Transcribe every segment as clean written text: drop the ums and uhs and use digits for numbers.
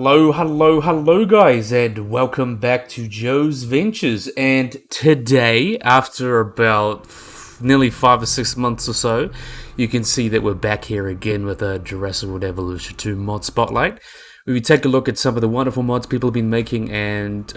Hello, guys, and welcome back to Joe's Ventures. And today, after about nearly 5 or 6 months or so, you can see that we're back here again with a Jurassic World Evolution 2 mod spotlight. We take a look at some of the wonderful mods people have been making and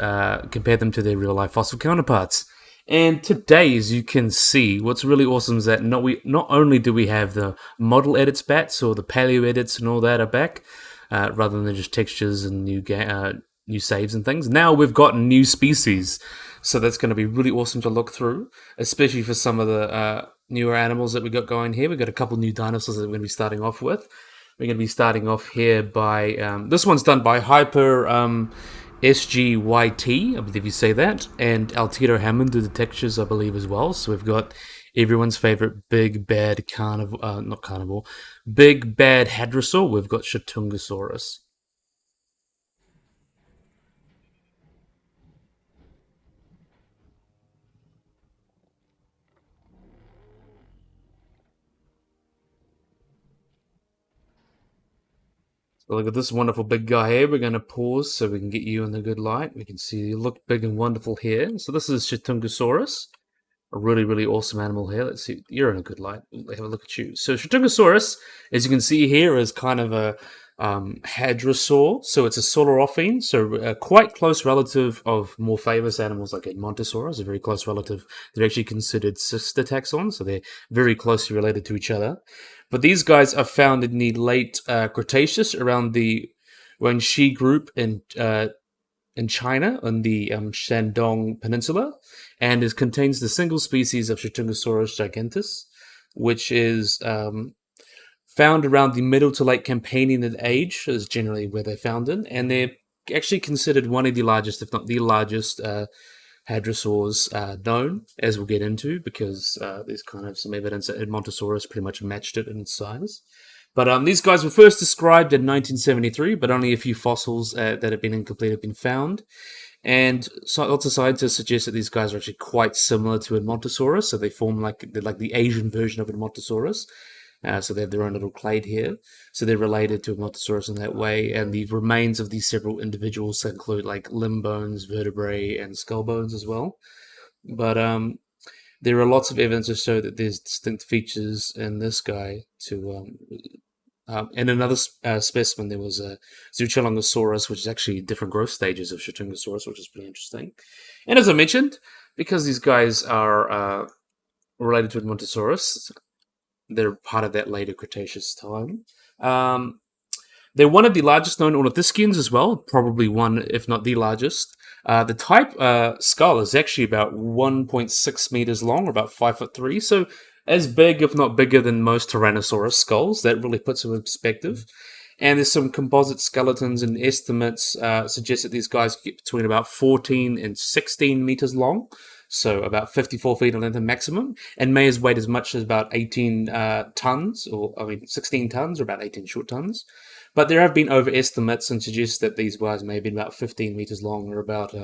compare them to their real-life fossil counterparts. And today, as you can see, what's really awesome is that not only do we have the model edits back, so the paleo edits and all that are back, rather than just textures and new saves and things. Now we've got new species, so that's going to be really awesome to look through, especially for some of the newer animals that we got going here. We've got a couple new dinosaurs that we're going to be starting off with. We're going to be starting off here by this one's done by Hyper SGYT, I believe you say that, and Altiero Hammond do the textures, I believe, as well. So we've got everyone's favorite big bad big bad hadrosaur. We've got Shantungosaurus. So look at this wonderful big guy here. We're going to pause so we can get you in the good light. We can see you look big and wonderful here. So this is Shantungosaurus. A really awesome animal here. Let's see, you're in a good light. We'll have a look at you. So Shantungosaurus, as you can see here, is kind of a hadrosaur. So it's a sauropophene, so a quite close relative of more famous animals like Edmontosaurus, a very close relative. They're actually considered sister taxons, so they're very closely related to each other. But these guys are found in the late Cretaceous around the Wenxi group in China on the Shandong Peninsula, and it contains the single species of Shantungosaurus giganteus, which is found around the middle to late Campanian age, is generally where they're found in, and they're actually considered one of the largest, if not the largest, hadrosaurs known, as we'll get into, because there's kind of some evidence that Edmontosaurus pretty much matched it in its size. But these guys were first described in 1973, but only a few fossils that have been incomplete have been found. And so lots of scientists suggest that these guys are actually quite similar to Edmontosaurus, so they form they're like the Asian version of Edmontosaurus. So they have their own little clade here. So they're related to Edmontosaurus in that way. And the remains of these several individuals include like limb bones, vertebrae, and skull bones as well. But there are lots of evidence to show that there's distinct features in this guy to in another specimen, there was a Suchomimus, which is actually different growth stages of Shantungosaurus, which is pretty interesting. And as I mentioned, because these guys are related to Edmontosaurus, they're part of that later Cretaceous time. They're one of the largest known ornithischians as well, probably one, if not the largest. The type skull is actually about 1.6 meters long, or about 5'3", so as big, if not bigger, than most Tyrannosaurus skulls. That really puts them in perspective. And there's some composite skeletons and estimates suggest that these guys get between about 14 and 16 meters long, so about 54 feet in length maximum, and may as weight as much as about 18 tons, 16 tons, or about 18 short tons. But there have been overestimates and suggest that these guys may have been about 15 meters long, or about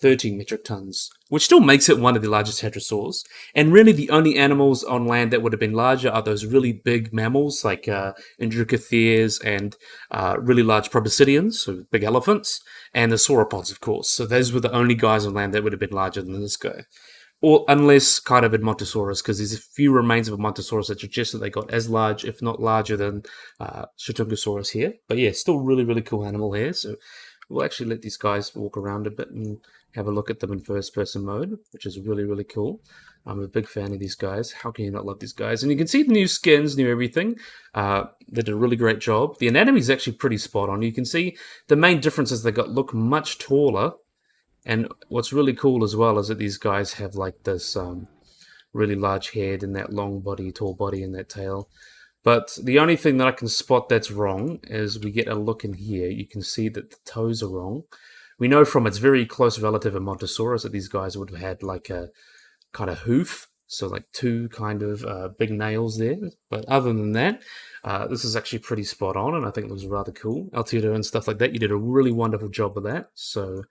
13 metric tons, which still makes it one of the largest hadrosaurs. And really the only animals on land that would have been larger are those really big mammals like Indricotheres and really large proboscideans, so big elephants, and the sauropods, of course. So those were the only guys on land that would have been larger than this guy. Or unless kind of Edmontosaurus, because there's a few remains of Edmontosaurus that suggest that they got as large, if not larger, than Shantungosaurus here. But yeah, still really cool animal here. So we'll actually let these guys walk around a bit and have a look at them in first-person mode, which is really cool. I'm a big fan of these guys. How can you not love these guys? And you can see the new skins, new everything. They did a really great job. The anatomy is actually pretty spot on. You can see the main difference is they look much taller. And what's really cool as well is that these guys have like this really large head and that long body, tall body, and that tail. But the only thing that I can spot that's wrong is we get a look in here. You can see that the toes are wrong. We know from its very close relative Edmontosaurus that these guys would have had like a kind of hoof, so like two kind of big nails there. But other than that, this is actually pretty spot on, and I think it was rather cool. Altiero and stuff like that, you did a really wonderful job of that. So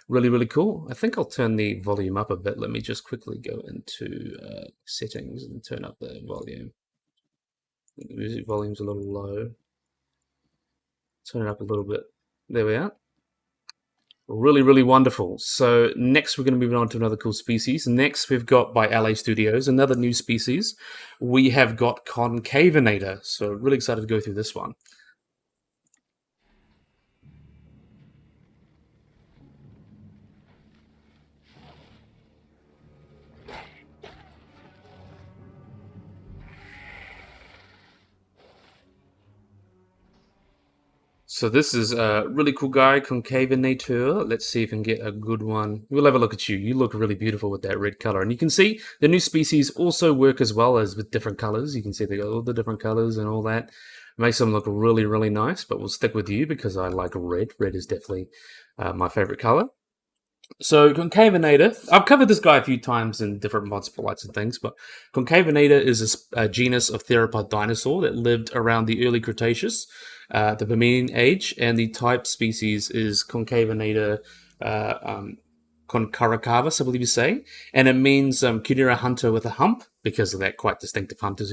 really cool. I think I'll turn the volume up a bit. Let me just quickly go into settings and turn up the volume. The music volume's a little low. Turn it up a little bit. There we are. Really, really wonderful. So next we're going to move on to another cool species. Next we've got by LA Studios, another new species. We have got Concavenator. So really excited to go through this one. So this is a really cool guy, Concavenator. Let's see if we can get a good one. We'll have a look at you. You look really beautiful with that red color. And you can see the new species also work as well as with different colors. You can see they got all the different colors and all that. Makes them look really, really nice. But we'll stick with you because I like red. Red is definitely my favorite color. So Concavenator, I've covered this guy a few times in different mod sprites and things, but Concavenator is a genus of theropod dinosaur that lived around the early Cretaceous, the Permian Age, and the type species is Concavenator concaricavus, I believe you say, and it means Cunera hunter with a hump because of that quite distinctive hump as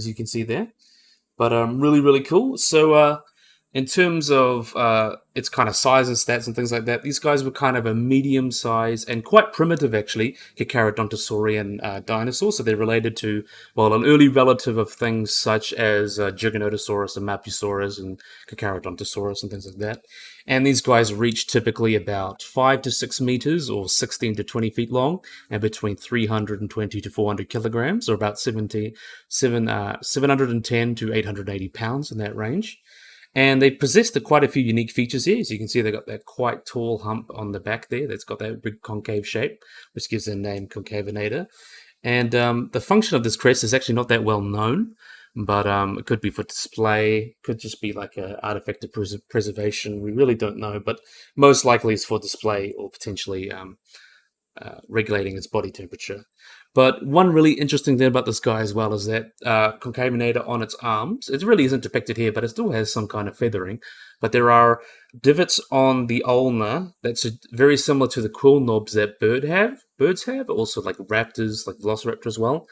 you can see there. But really, really cool. So in terms of its kind of size and stats and things like that, these guys were kind of a medium size and quite primitive, actually, Carcharodontosaurian dinosaurs. So they're related to, well, an early relative of things such as Giganotosaurus and Mapusaurus and Carcharodontosaurus and things like that. And these guys reach typically about 5 to 6 meters or 16 to 20 feet long and between 320 to 400 kilograms or about 710 to 880 pounds in that range. And they possess quite a few unique features here. As you can see, they've got that quite tall hump on the back there that's got that big concave shape, which gives their name Concavenator. And the function of this crest is actually not that well known, but it could be for display, could just be like an artifact of preservation. We really don't know, but most likely it's for display or potentially regulating its body temperature. But one really interesting thing about this guy as well is that Concavenator on its arms, it really isn't depicted here, but it still has some kind of feathering. But there are divots on the ulna that's very similar to the quill knobs that birds have, also like raptors, like velociraptor as well.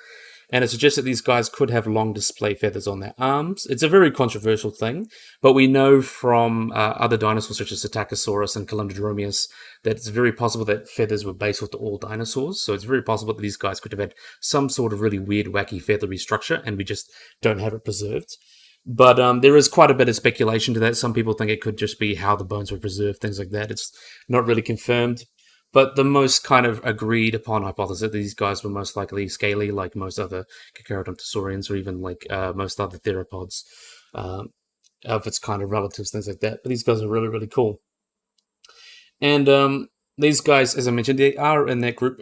And it suggests that these guys could have long display feathers on their arms. It's a very controversial thing, but we know from other dinosaurs such as Psittacosaurus and Calundrodromeus that it's very possible that feathers were basal to all dinosaurs. So it's very possible that these guys could have had some sort of really weird, wacky, feathery structure, and we just don't have it preserved. But there is quite a bit of speculation to that. Some people think it could just be how the bones were preserved, things like that. It's not really confirmed. But the most kind of agreed upon hypothesis that these guys were most likely scaly, like most other Carcharodontosaurians, or even like most other theropods of its kind of relatives, things like that. But these guys are really, really cool. And these guys, as I mentioned, they are in that group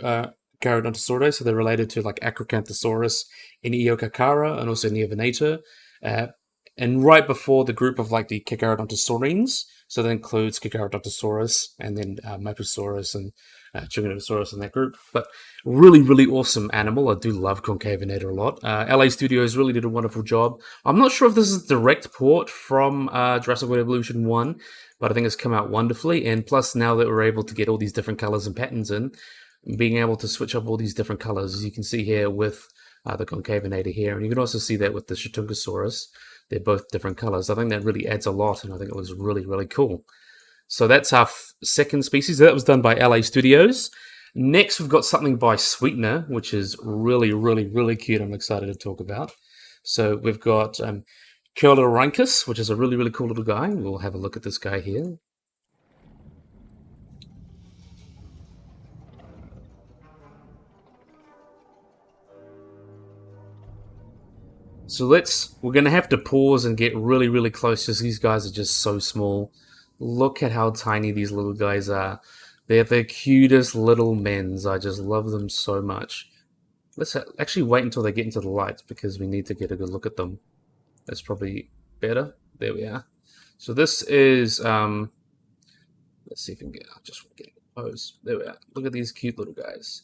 Carcharodontosaurus, so they're related to like Acrocanthosaurus in Eocarchara and also Neovenator. And right before the group of like the Carcharodontosaurines, so that includes Carcharodontosaurus and then Mapusaurus and Giganotosaurus in that group. But really, really awesome animal. I do love Concavenator a lot. LA Studios really did a wonderful job. I'm not sure if this is a direct port from Jurassic World Evolution 1, but I think it's come out wonderfully. And plus, now that we're able to get all these different colors and patterns in, being able to switch up all these different colors, as you can see here with the Concavenator here. And you can also see that with the Shantungosaurus. They're both different colors. I think that really adds a lot, and I think it looks really, really cool. So that's our second species. That was done by LA Studios. Next, we've got something by Sweetener, which is really, really, really cute. I'm excited to talk about. So we've got Kyloruncus, which is a really, really cool little guy. We'll have a look at this guy here. So we're going to have to pause and get really, really close because these guys are just so small. Look at how tiny these little guys are. They're the cutest little mens. I just love them so much. Let's actually wait until they get into the light because we need to get a good look at them. That's probably better. There we are. So this is, let's see if we can get, I'll just get a pose. There we are. Look at these cute little guys.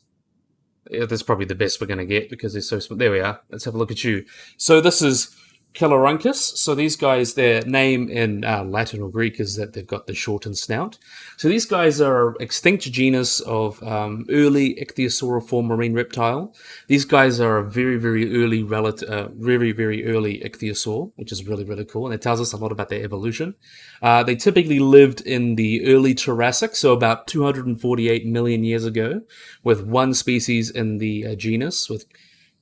Yeah, that's probably the best we're going to get because they're so small. There we are. Let's have a look at you. So this is Kyloruncus. So these guys, their name in Latin or Greek is that they've got the shortened snout. So these guys are extinct genus of early ichthyosauriform marine reptile. These guys are a very, very early very early ichthyosaur, which is really, really cool, and it tells us a lot about their evolution. They typically lived in the early Jurassic, so about 248 million years ago, with one species in the genus, with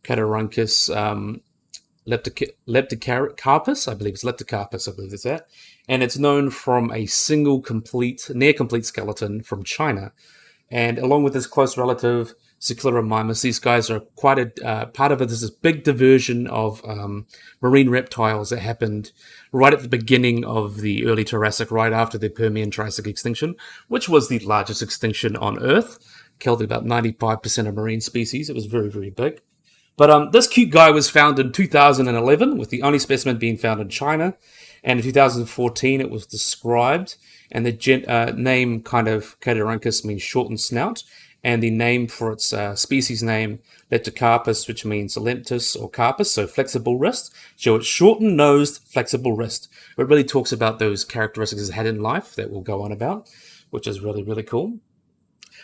Kyloruncus leptocarpus, I believe it's leptocarpus, I believe it's that, and it's known from a single near complete skeleton from China. And along with his close relative Suchomimus, these guys are quite a part of it. There's this big diversion of marine reptiles that happened right at the beginning of the early Jurassic, right after the Permian-Triassic extinction, which was the largest extinction on Earth. Killed about 95% of marine species. It was very, very big. But this cute guy was found in 2011, with the only specimen being found in China. And in 2014, it was described. And the name kind of Kyloruncus means shortened snout. And the name for its species name, Leptocarpus, which means lentus or carpus, so flexible wrist. So it's shortened nosed, flexible wrist. It really talks about those characteristics it had in life that we'll go on about, which is really, really cool.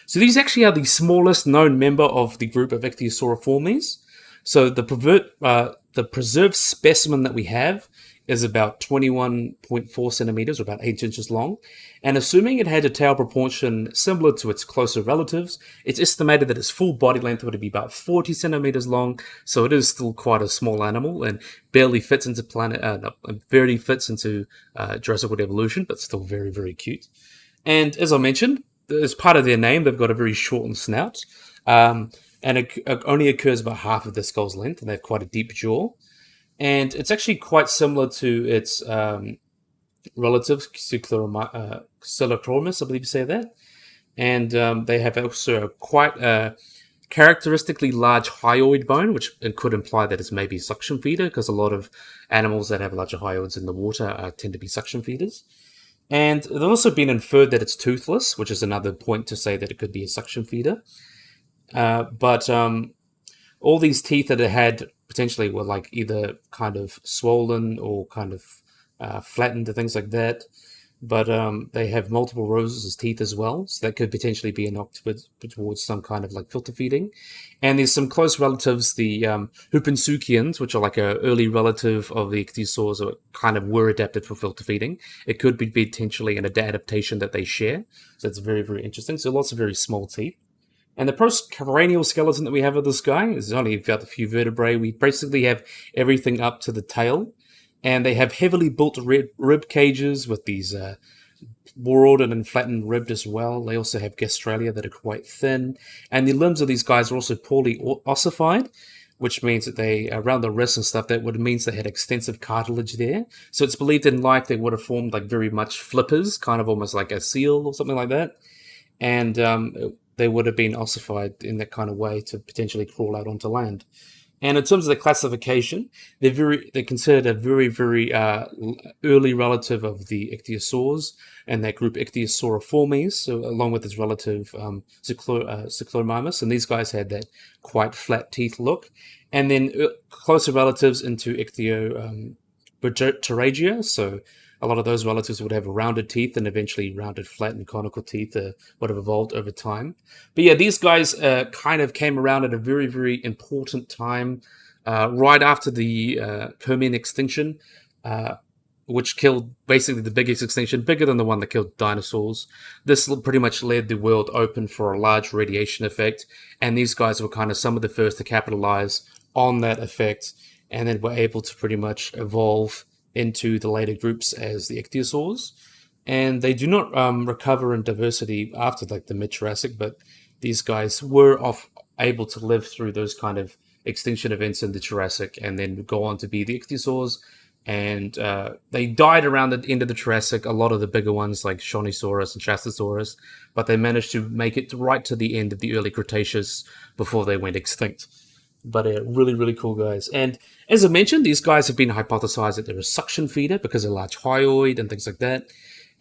So these actually are the smallest known member of the group of Ichthyosauriformes. So the preserved specimen that we have is about 21.4 centimeters, or about 8 inches long. And assuming it had a tail proportion similar to its closer relatives, it's estimated that its full body length would be about 40 centimeters long. So it is still quite a small animal and barely fits into Jurassic World evolution, but still very, very cute. And as I mentioned, as part of their name, they've got a very shortened snout. And it only occurs about half of the skull's length, and they have quite a deep jaw. And it's actually quite similar to its relatives, Kyloruncus, I believe you say that. And they have also a quite characteristically large hyoid bone, which could imply that it's maybe a suction feeder, because a lot of animals that have larger hyoids in the water tend to be suction feeders. And it's also been inferred that it's toothless, which is another point to say that it could be a suction feeder. But all these teeth that it had potentially were like either kind of swollen or kind of flattened or things like that. But they have multiple rows of teeth as well, so that could potentially be an octopus towards some kind of like filter feeding. And there's some close relatives, the Hupensuchians, which are like an early relative of the ichthyosaurs, that kind of were adapted for filter feeding. It could be potentially an adaptation that they share, so it's very, very interesting. So lots of very small teeth. And the postcranial skeleton that we have of this guy is only about a few vertebrae. We basically have everything up to the tail. And they have heavily built rib cages with these broad and flattened ribbed as well. They also have gastralia that are quite thin. And the limbs of these guys are also poorly ossified, which means that they, around the wrists and stuff, means they had extensive cartilage there. So it's believed in life they would have formed like very much flippers, kind of almost like a seal or something like that. And they would have been ossified in that kind of way to potentially crawl out onto land. And in terms of the classification, they're considered a very, very early relative of the ichthyosaurs and that group Ichthyosauriformes, so along with its relative Suchomimus. And these guys had that quite flat teeth look. And then closer relatives into Ichthyosauridae, so a lot of those relatives would have rounded teeth and eventually rounded, flat, and conical teeth would have evolved over time. But yeah, these guys kind of came around at a very, very important time, right after the Permian extinction, which killed basically the biggest extinction, bigger than the one that killed dinosaurs. This pretty much led the world open for a large radiation effect, and these guys were kind of some of the first to capitalize on that effect, and then were able to pretty much evolve into the later groups as the ichthyosaurs. And they do not recover in diversity after like the mid-Jurassic, but these guys were able to live through those kind of extinction events in the Jurassic and then go on to be the ichthyosaurs. And they died around the end of the Jurassic, a lot of the bigger ones like Shantungosaurus and Shantungosaurus, but they managed to make it right to the end of the early Cretaceous before they went extinct. But really, really cool guys. And as I mentioned, these guys have been hypothesized that they're a suction feeder because of large hyoid and things like that,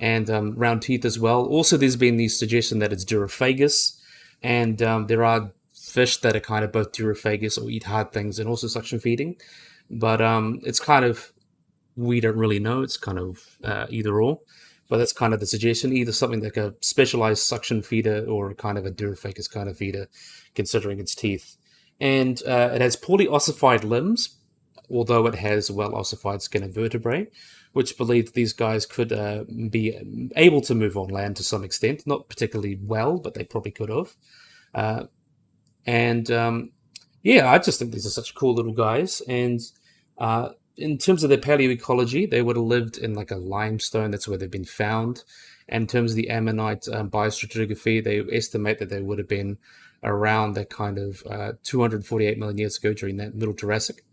and round teeth as well. Also, there's been the suggestion that it's durophagous, and there are fish that are kind of both durophagous or eat hard things and also suction feeding. But it's kind of we don't really know. It's kind of either or. But that's kind of the suggestion, either something like a specialized suction feeder or kind of a Durafacus kind of feeder, considering its teeth. And it has poorly ossified limbs, although it has well ossified skin and vertebrae, which believe these guys could be able to move on land to some extent. Not particularly well, but they probably could have. Uh, and Yeah, I just think these are such cool little guys. And in terms of their paleoecology, they would have lived in like a limestone. That's where they've been found. And in terms of the ammonite biostratigraphy, they estimate that they would have been around that kind of 248 million years ago during that Middle Jurassic.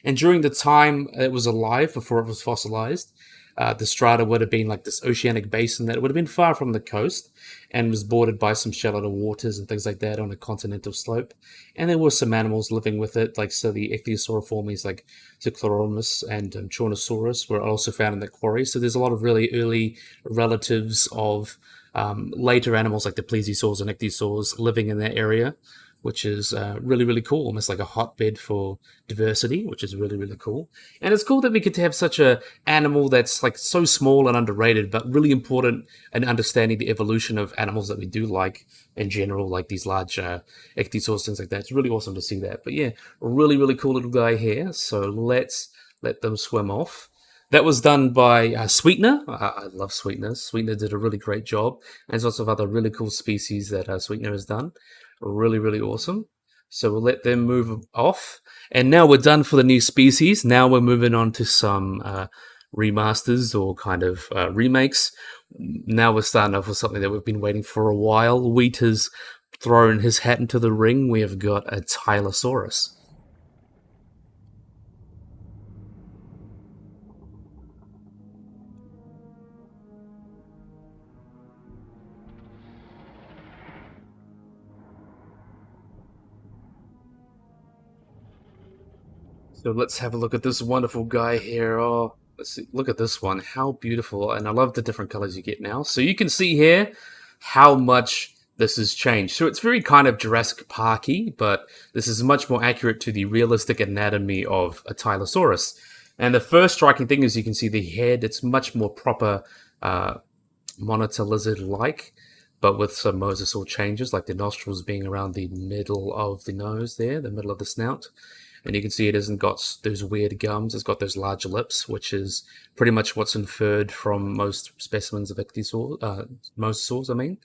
And during the time it was alive, before it was fossilized, the strata would have been like this oceanic basin that would have been far from the coast and was bordered by some shallower waters and things like that on a continental slope. And there were some animals living with it, like so the ichthyosauriformes like Kyloruncus and Chornosaurus were also found in that quarry. So there's a lot of really early relatives of later animals like the plesiosaurs and ichthyosaurs living in that area, which is really, really cool. Almost like a hotbed for diversity, which is really, really cool. And it's cool that we get to have such a animal that's like so small and underrated, but really important in understanding the evolution of animals that we do like in general, like these large ichthyosaurs, things like that. It's really awesome to see that. But yeah, a really, really cool little guy here. So let's let them swim off. That was done by Sweetener. I love Sweetener. Sweetener did a really great job. And there's lots of other really cool species that Sweetener has done. Really, really awesome. So we'll let them move off. And now we're done for the new species. Now we're moving on to some remasters or kind of remakes. Now we're starting off with something that we've been waiting for a while. Wheat has thrown his hat into the ring. We have got a Tylosaurus. So let's have a look at this wonderful guy here. Oh, let's see. Look at this one. How beautiful. And I love the different colors you get now. So you can see here how much this has changed. So it's very kind of Jurassic Parky, but this is much more accurate to the realistic anatomy of a Tylosaurus. And the first striking thing is you can see the head. It's much more proper monitor lizard-like, but with some mosasaur changes, like the nostrils being around the middle of the nose there, the middle of the snout. And you can see it hasn't got those weird gums. It's got those large lips, which is pretty much what's inferred from most specimens of ichthyosaurs, mosasaurs, I mean.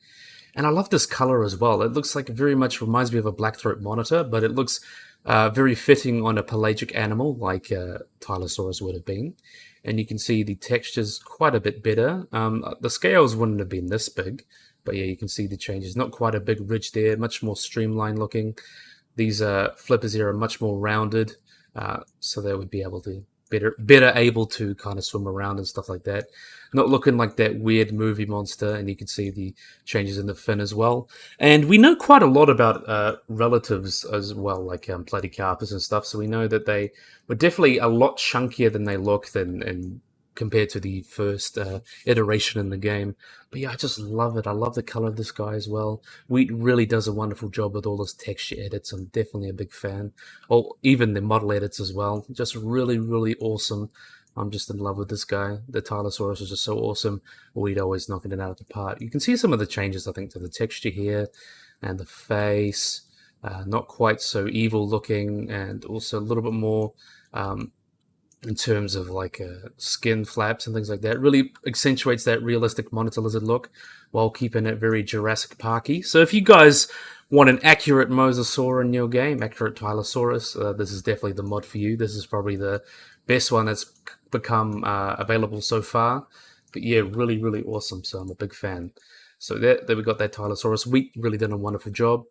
And I love this color as well. It looks like very much reminds me of a blackthroat monitor, but it looks very fitting on a pelagic animal like Tylosaurus would have been. And you can see the texture's quite a bit better. The scales wouldn't have been this big, but yeah, you can see the changes. Not quite a big ridge there, much more streamlined looking. These flippers here are much more rounded, so they would be able to better able to kind of swim around and stuff like that. Not looking like that weird movie monster, and you can see the changes in the fin as well. And we know quite a lot about relatives as well, like Platycarpus and stuff. So we know that they were definitely a lot chunkier than they look than compared to the first iteration in the game. But yeah, I just love it. I love the color of this guy as well. Wheat really does a wonderful job with all his texture edits. I'm definitely a big fan. Oh, even the model edits as well. Just really, really awesome. I'm just in love with this guy. The Tylosaurus is just so awesome. Wheat always knocking it out of the park. You can see some of the changes, I think, to the texture here and the face. Not quite so evil looking, and also a little bit more in terms of like skin flaps and things like that. It really accentuates that realistic monitor lizard look while keeping it very Jurassic Parky. So if you guys want an accurate mosasaur in your game, accurate Tylosaurus, this is definitely the mod for you. This is probably the best one that's become available so far. But yeah, really, really awesome. So I'm a big fan. So there we got that Tylosaurus. Wheat really done a wonderful job.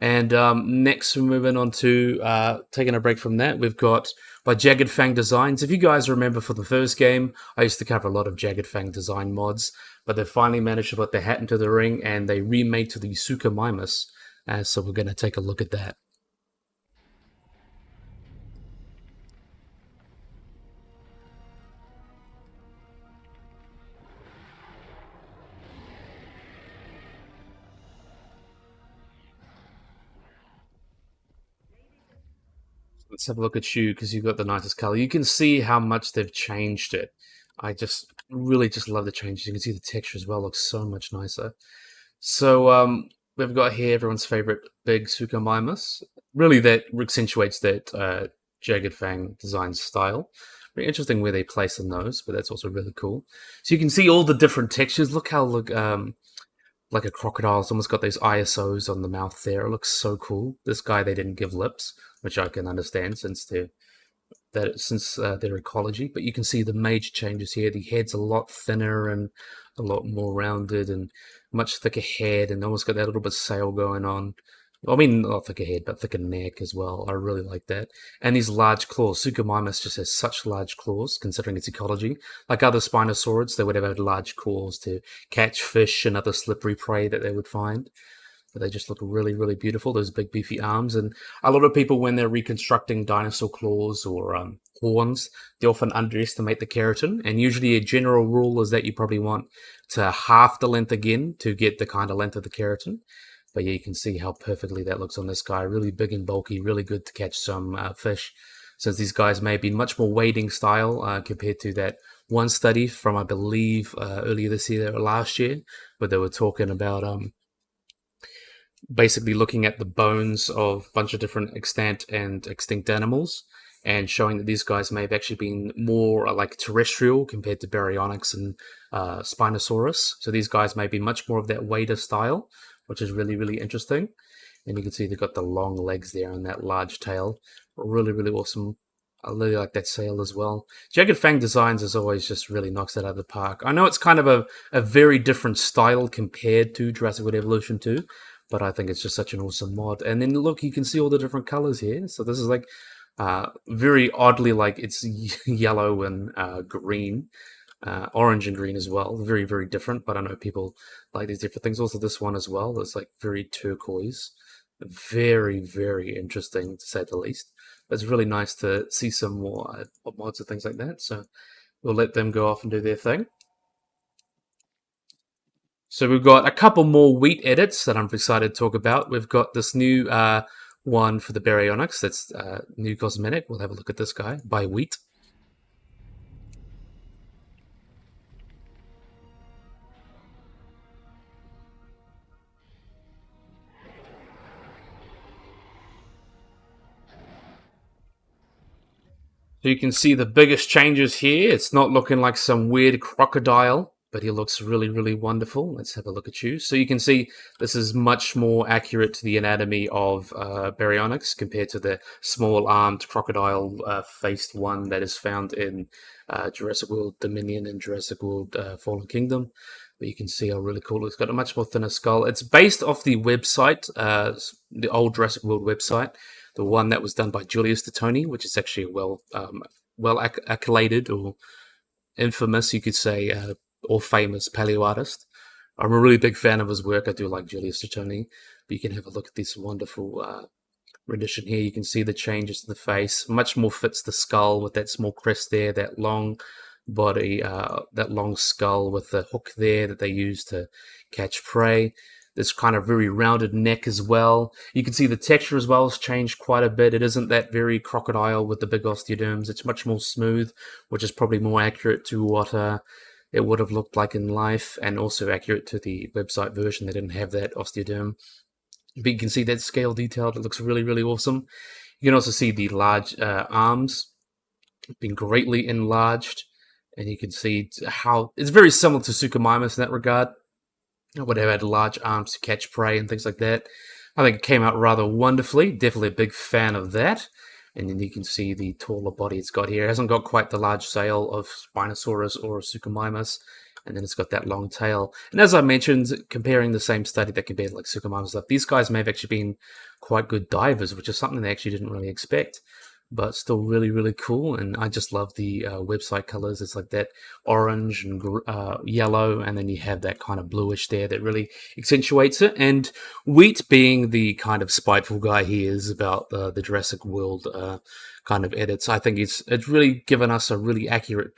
And next, we're moving on to taking a break from that. We've got by Jagged Fang Designs. If you guys remember for the first game, I used to cover a lot of Jagged Fang design mods, but they finally managed to put their hat into the ring and they remade to the Suchomimus. So we're going to take a look at that. Let's have a look at you because you've got the nicest color. You can see how much they've changed it. I just really just love the changes. You can see the texture as well looks so much nicer. So we've got here everyone's favorite big Suchomimus. Really, that accentuates that jagged fang design style. Very interesting where they place the nose, but that's also really cool. So you can see all the different textures. Look how like a crocodile. It's almost got those ISOs on the mouth there. It looks so cool. This guy, they didn't give lips, which I can understand since their ecology. But you can see the major changes here. The head's a lot thinner and a lot more rounded and much thicker head, and almost got that little bit of sail going on. I mean, not thicker head, but thicker neck as well. I really like that. And these large claws. Suchomimus just has such large claws, considering its ecology. Like other Spinosaurids, they would have had large claws to catch fish and other slippery prey that they would find. But they just look really, really beautiful, those big beefy arms. And a lot of people, when they're reconstructing dinosaur claws or horns, they often underestimate the keratin. And usually a general rule is that you probably want to half the length again to get the kind of length of the keratin. But yeah, you can see how perfectly that looks on this guy. Really big and bulky, really good to catch some fish. Since these guys may be much more wading style compared to that one study from, I believe, earlier this year or last year, where they were talking about basically looking at the bones of a bunch of different extant and extinct animals and showing that these guys may have actually been more like terrestrial compared to Baryonyx and Spinosaurus. So these guys may be much more of that wader style, which is really, really interesting. And you can see they've got the long legs there and that large tail. Really, really awesome. I really like that sail as well. Jagged Fang Designs as always just really knocks it out of the park. I know it's kind of a very different style compared to Jurassic World Evolution 2, but I think it's just such an awesome mod. And then look, you can see all the different colors here. So this is like very oddly like it's yellow and green. Orange and green as well. Very, very different, but I know people like these different things. Also this one as well. It's like very turquoise. Very, very interesting to say the least. But it's really nice to see some more mods and things like that. So we'll let them go off and do their thing. So we've got a couple more wheat edits that I'm excited to talk about. We've got this new one for the Baryonyx. That's new cosmetic. We'll have a look at this guy by Wheat. So you can see the biggest changes here. It's not looking like some weird crocodile, but he looks really, really wonderful. Let's have a look at you. So you can see this is much more accurate to the anatomy of Baryonyx compared to the small-armed crocodile-faced one that is found in Jurassic World Dominion and Jurassic World Fallen Kingdom. But you can see how really cool it's got a much more thinner skull. It's based off the website, the old Jurassic World website, the one that was done by Julius Tony, which is actually a well accoladed or infamous, you could say, or famous paleo artist. I'm a really big fan of his work. I do like Julius Tony, but you can have a look at this wonderful rendition here. You can see the changes to the face. Much more fits the skull with that small crest there, that long body, that long skull with the hook there that they use to catch prey. This kind of very rounded neck as well. You can see the texture as well has changed quite a bit. It isn't that very crocodile with the big osteoderms. It's much more smooth, which is probably more accurate to what it would have looked like in life, and also accurate to the website version. They didn't have that osteoderm. But you can see that scale detailed. It looks really, really awesome. You can also see the large arms being greatly enlarged. And you can see how it's very similar to Suchomimus in that regard. I would have had large arms to catch prey and things like that. I think it came out rather wonderfully. Definitely a big fan of that. And then you can see the taller body it's got here. It hasn't got quite the large sail of Spinosaurus or Suchomimus. And then it's got that long tail. And as I mentioned, comparing the same study that compared like Suchomimus stuff, these guys may have actually been quite good divers, which is something they actually didn't really expect. But still really, really cool. And I just love the website colors. It's like that orange and yellow, and then you have that kind of bluish there that really accentuates it. And Wheat, being the kind of spiteful guy he is about the Jurassic World kind of edits, I think it's really given us a really accurate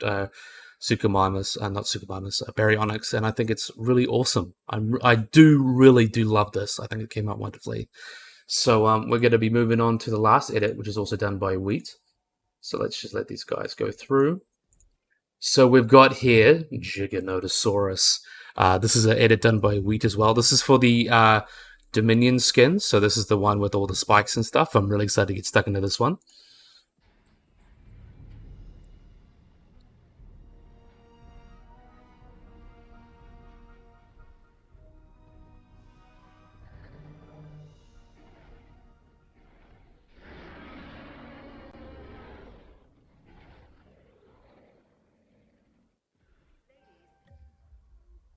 Suchomimus, not Suchomimus, Baryonyx, and I think it's really awesome. I do really love this. I think it came out wonderfully. So we're going to be moving on to the last edit, which is also done by Wheat. So let's just let these guys go through. So we've got here Giganotosaurus. This is an edit done by Wheat as well. This is for the Dominion skin. So this is the one with all the spikes and stuff. I'm really excited to get stuck into this one.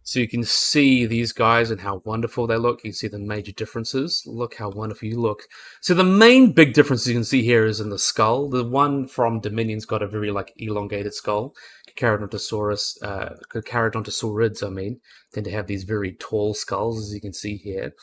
So you can see these guys and how wonderful they look. You can see the major differences. Look how wonderful you look. So the main big difference you can see here is in the skull. The one from Dominion's got a very elongated skull. Carcharodontosaurids, tend to have these very tall skulls, as you can see here.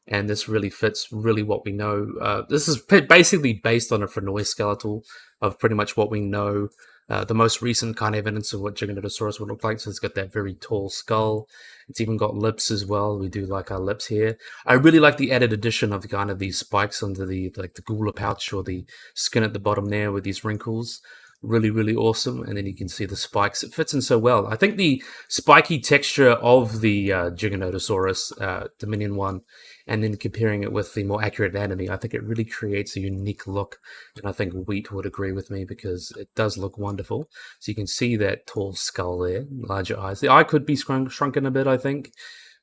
And this really fits what we know. This is basically based on a Frenois skeletal of pretty much what we know. The most recent kind of evidence of what Giganotosaurus would look like. So it's got that very tall skull. It's even got lips as well. We do like our lips here. I really like the added addition of kind of these spikes under the gula pouch or the skin at the bottom there with these wrinkles. Really, really awesome. And then you can see the spikes. It fits in so well. I think the spiky texture of the Giganotosaurus Dominion one, and then comparing it with the more accurate anatomy, I think it really creates a unique look. And I think Wheat would agree with me because it does look wonderful. So you can see that tall skull there, larger eyes. The eye could be shrunken a bit, I think,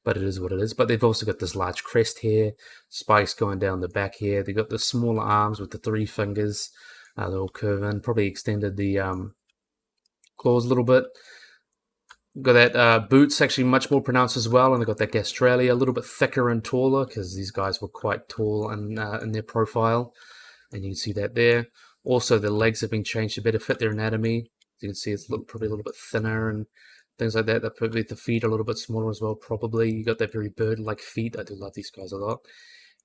but it is what it is. But they've also got this large crest here, spikes going down the back here. They've got the smaller arms with the 3 fingers. They're all curving. Probably extended the claws a little bit. Got that boots actually much more pronounced as well, and they've got that gastralia a little bit thicker and taller because these guys were quite tall in their profile, and you can see that there. Also, the legs have been changed to better fit their anatomy. You can see it's probably a little bit thinner and things like that. Probably the feet are a little bit smaller as well. Probably you got that very bird-like feet. I do love these guys a lot.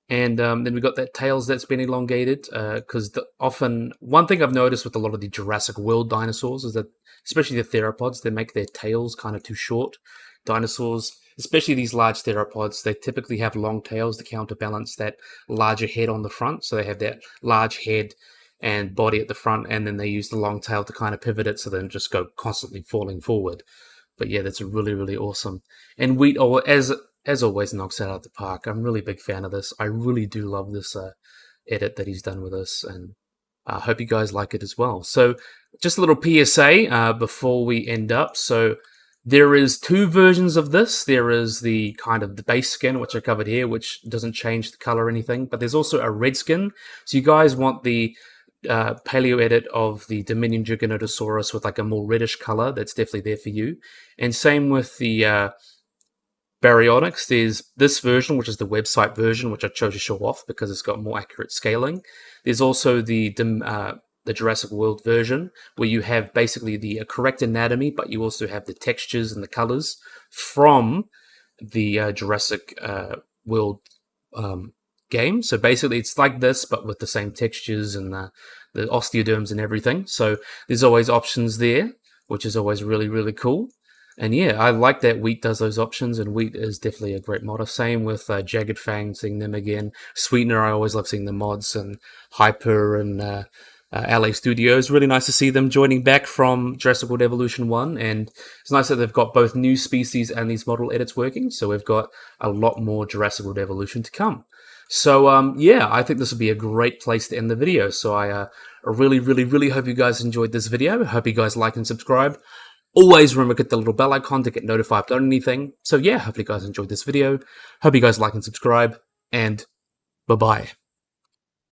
And then we've got that tails that's been elongated because often one thing I've noticed with a lot of the Jurassic World dinosaurs is that, especially the theropods, they make their tails kind of too short. Dinosaurs, especially these large theropods, they typically have long tails to counterbalance that larger head on the front. So they have that large head and body at the front, and then they use the long tail to kind of pivot it so they don't just go constantly falling forward. But yeah, that's really, really awesome. And Wheat, as always, knocks it out of the park. I'm a really big fan of this. I really do love this edit that he's done with us, and I hope you guys like it as well. So just a little PSA before we end up. So there is 2 versions of this. There is the kind of the base skin, which I covered here, which doesn't change the color or anything. But there's also a red skin. So you guys want the paleo edit of the Dominion Giganotosaurus with a more reddish color. That's definitely there for you. And same with the Baryonyx. There's this version, which is the website version, which I chose to show off because it's got more accurate scaling. There's also the Jurassic World version, where you have basically the correct anatomy, but you also have the textures and the colors from the Jurassic World game. So basically, it's like this, but with the same textures and the osteoderms and everything. So there's always options there, which is always really, really cool. And yeah, I like that Wheat does those options, and Wheat is definitely a great modder. Same with Jagged Fang, seeing them again. Sweetener, I always love seeing the mods, and Hyper and LA Studios. Really nice to see them joining back from Jurassic World Evolution 1, and it's nice that they've got both new species and these model edits working, so we've got a lot more Jurassic World Evolution to come. So yeah, I think this would be a great place to end the video. So I really, really, really hope you guys enjoyed this video. I hope you guys like and subscribe. Always remember to hit the little bell icon to get notified on anything. So yeah, hopefully you guys enjoyed this video. Hope you guys like and subscribe, and bye-bye.